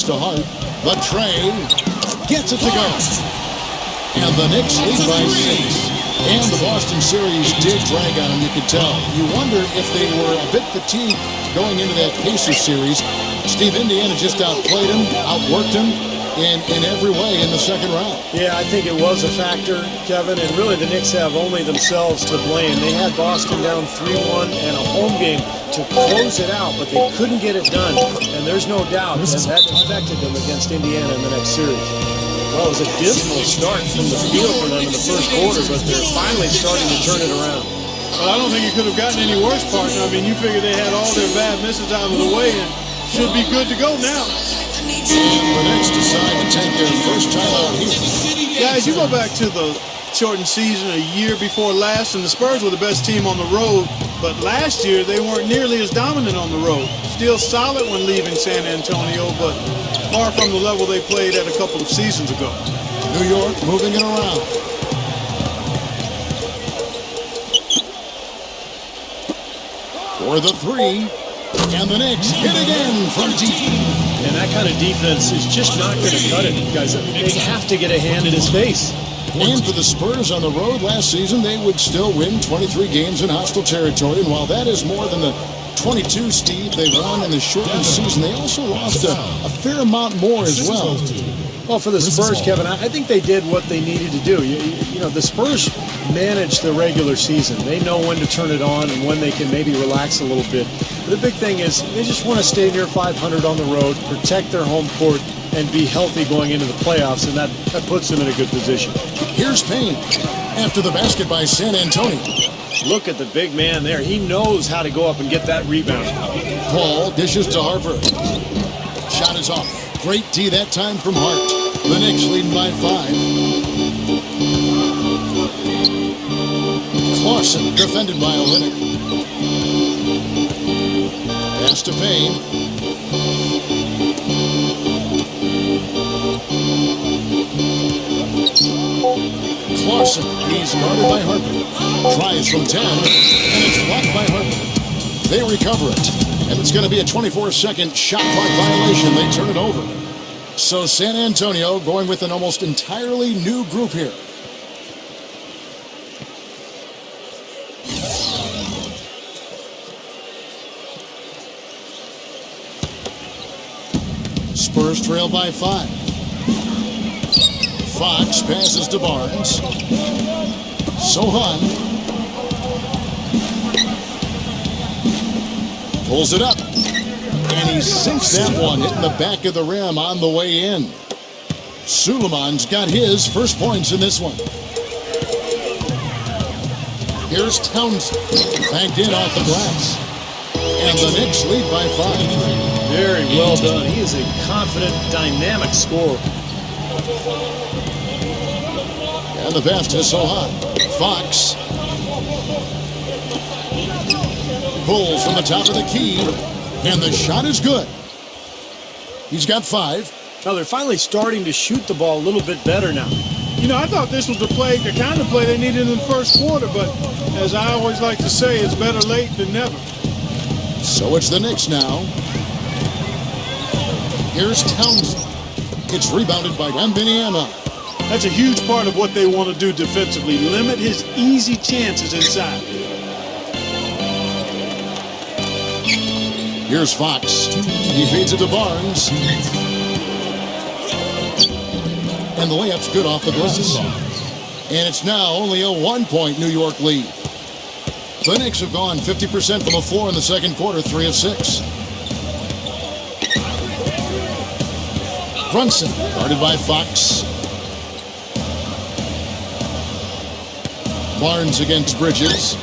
to Hart. The tray gets it to go. And the Knicks lead by 6. And the Boston series did drag on them, you could tell. You wonder if they were a bit fatigued going into that Pacers series. Steve, Indiana just outplayed him, outworked him in every way in the second round. Yeah, I think it was a factor, Kevin, and really the Knicks have only themselves to blame. They had Boston down 3-1 and a home game to close it out, but they couldn't get it done. And there's no doubt that affected them against Indiana in the next series. Well, it was a dismal start from the field for them in the first quarter, but they're finally starting to turn it around. Well, I don't think it could have gotten any worse, partner. I mean, you figure they had all their bad misses out of the way and should be good to go now. And the Knicks decide to take their first time out here. Guys, you go back to the shortened season a year before last, and the Spurs were the best team on the road. But last year, they weren't nearly as dominant on the road. Still solid when leaving San Antonio, but far from the level they played at a couple of seasons ago. New York moving it around. For the three. And the Knicks hit again from deep. And that kind of defense is just not going to cut it, guys. They have to get a hand in his face. And for the Spurs on the road last season, they would still win 23 games in hostile territory. And while that is more than the 22, Steve, they won in the shortened season, they also lost a fair amount more as well. Well, for the Spurs, Kevin, I think they did what they needed to do. You know, the Spurs manage the regular season. They know when to turn it on and when they can maybe relax a little bit. But the big thing is they just want to stay near 500 on the road, protect their home court, and be healthy going into the playoffs, and that puts them in a good position. Here's Payne after the basket by San Antonio. Look at the big man there. He knows how to go up and get that rebound. Paul dishes to Harper. Shot is off. Great D that time from Hart. The Knicks leading by 5. Clausen defended by Olynyk. Pass to Payne. Clausen, he's guarded by Harper. Tries from 10, and it's blocked by Harper. They recover it. And it's going to be a 24-second shot clock violation. They turn it over. So San Antonio going with an almost entirely new group here. Spurs trail by 5. Fox passes to Barnes. Sohan pulls it up, and he sinks that one, hitting the back of the rim on the way in. Suleiman's got his first points in this one. Here's Townsend, banked in off the glass. And the Knicks lead by 5. Very well done. He is a confident, dynamic scorer. And the pass to Sohan. Fox pulls from the top of the key, and the shot is good. He's got 5. Now they're finally starting to shoot the ball a little bit better now. You know, I thought this was the kind of play they needed in the first quarter, but as I always like to say, it's better late than never. So it's the Knicks now. Here's Townsend. It's rebounded by Wembanyama. That's a huge part of what they want to do defensively. Limit his easy chances inside. Here's Fox. He feeds it to Barnes. And the layup's good off the glass. And it's now only a 1-point New York lead. The Knicks have gone 50% from the floor in the second quarter, 3 of 6. Brunson, guarded by Fox. Barnes against Bridges.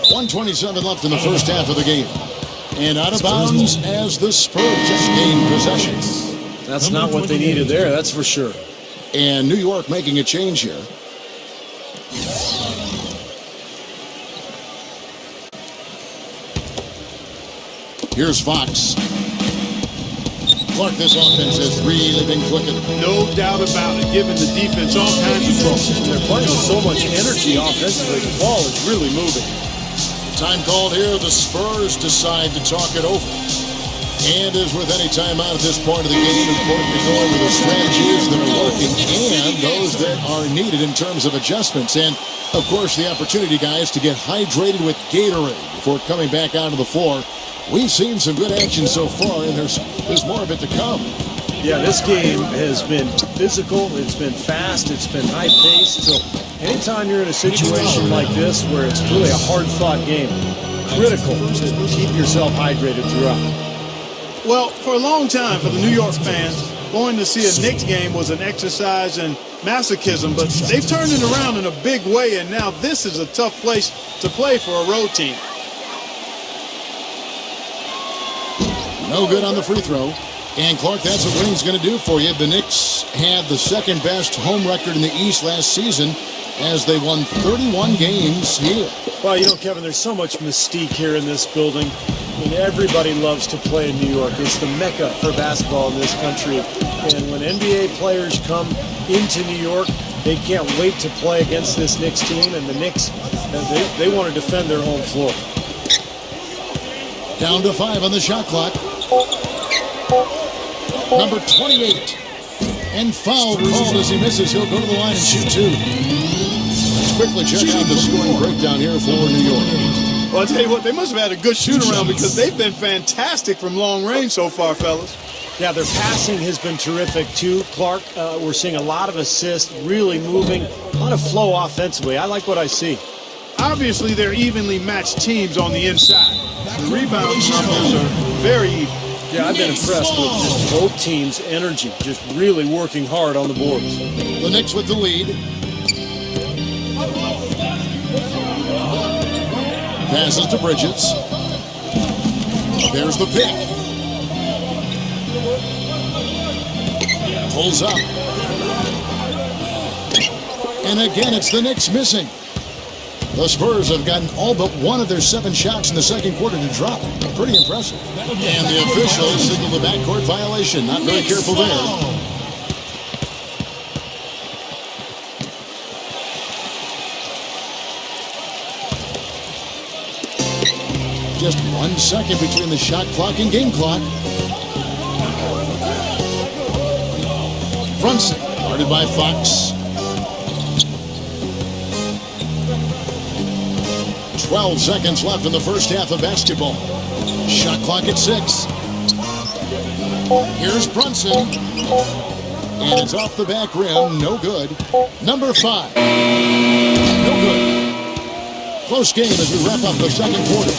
1:27 left in the first half of the game. And out of bounds as the Spurs just gained possession. That's not what they needed there, that's for sure. And New York making a change here. Here's Fox. Clark, this offense has really been clicking. No doubt about it, giving the defense all kinds of trouble. They're playing with so much energy offensively. The ball is really moving. Time called here. The Spurs decide to talk it over. And as with any timeout at this point of the game, important to go over the strategies that are working and those that are needed in terms of adjustments. And, of course, the opportunity, guys, to get hydrated with Gatorade before coming back onto the floor. We've seen some good action so far, and there's more of it to come. Yeah, this game has been physical. It's been fast. It's been high-paced. So anytime you're in a situation like this where it's really a hard-fought game, critical to keep yourself hydrated throughout. Well, for a long time, for the New York fans, going to see a Knicks game was an exercise in masochism, but they've turned it around in a big way, and now this is a tough place to play for a road team. No good on the free throw. And, Clark, that's what winning's going to do for you. The Knicks had the second-best home record in the East last season as they won 31 games here. Well, you know, Kevin, there's so much mystique here in this building. I mean, everybody loves to play in New York. It's the mecca for basketball in this country. And when NBA players come into New York, they can't wait to play against this Knicks team. And the Knicks, they want to defend their home floor. Down to 5 on the shot clock. Number 28. And foul called as he misses. He'll go to the line and shoot 2. Let's quickly check out the scoring breakdown here for New York. Well, I'll tell you what, they must have had a good shoot-around because they've been fantastic from long range so far, fellas. Yeah, their passing has been terrific, too, Clark. We're seeing a lot of assists, really moving, a lot of flow offensively. I like what I see. Obviously, they're evenly matched teams on the inside. The rebound numbers are very even. Yeah, I've been impressed with just both teams' energy, just really working hard on the boards. The Knicks with the lead. Passes to Bridges. There's the pick. Pulls up. And again, it's the Knicks missing. The Spurs have gotten all but one of their 7 shots in the second quarter to drop. Pretty impressive. And the officials signal the backcourt violation. Not very careful there. Just 1 second between the shot clock and game clock. Brunson, guarded by Fox. 12 seconds left in the first half of basketball. Shot clock at 6. Here's Brunson. And it's off the back rim. No good. Number 5. No good. Close game as we wrap up the second quarter.